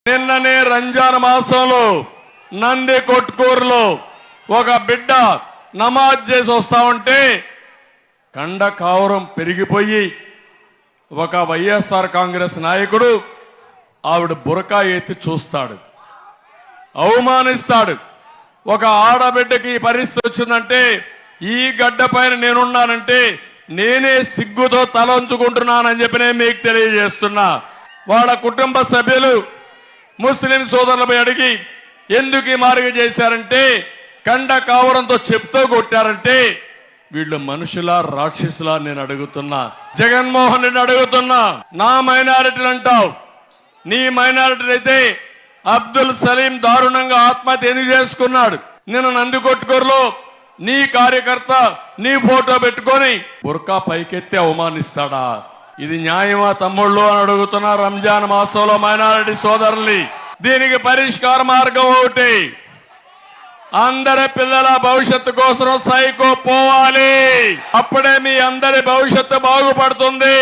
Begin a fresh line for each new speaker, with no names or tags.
నిన్ననే రంజాన్ మాసంలో నంది కొట్కూరులో ఒక బిడ్డ నమాజ్ చేసి వస్తా ఉంటే కండ కావరం పెరిగిపోయి ఒక వైఎస్ఆర్ కాంగ్రెస్ నాయకుడు ఆవిడ బురకా ఎత్తి చూస్తాడు, అవమానిస్తాడు. ఒక ఆడబిడ్డకి ఈ పరిస్థితి వచ్చిందంటే ఈ గడ్డ పైన నేనున్నానంటే నేనే సిగ్గుతో తలంచుకుంటున్నానని చెప్పి నేను మీకు తెలియజేస్తున్నా. వాళ్ళ కుటుంబ సభ్యులు ముస్లిం సోదరులపై అడిగి ఎందుకు ఈ మార్గం చేశారంటే కండ కావడంతో చెప్తూ కొట్టారంటే వీళ్ళు మనుషులా రాక్షసులా నేను అడుగుతున్నా. జగన్మోహన్ రెడ్డి అడుగుతున్నా, నా మైనారిటీని అంటావు, నీ మైనారిటీ అయితే అబ్దుల్ సలీం దారుణంగా ఆత్మహత్య ఎందుకు చేసుకున్నాడు? నిన్న నందికొట్కూరులో నీ కార్యకర్త నీ ఫోటో పెట్టుకొని బుర్కా పైకెత్తి అవమానిస్తాడా? ఇది న్యాయమా తమ్ముళ్ళు అని అడుగుతున్నా. రంజాన్ మాసంలో మైనారిటీ సోదరుల్ని దీనికి పరిష్కార మార్గం ఒకటి, అందరి పిల్లల భవిష్యత్తు కోసం సైకో పోవాలి. అప్పుడే మీ అందరి భవిష్యత్తు బాగుపడుతుంది.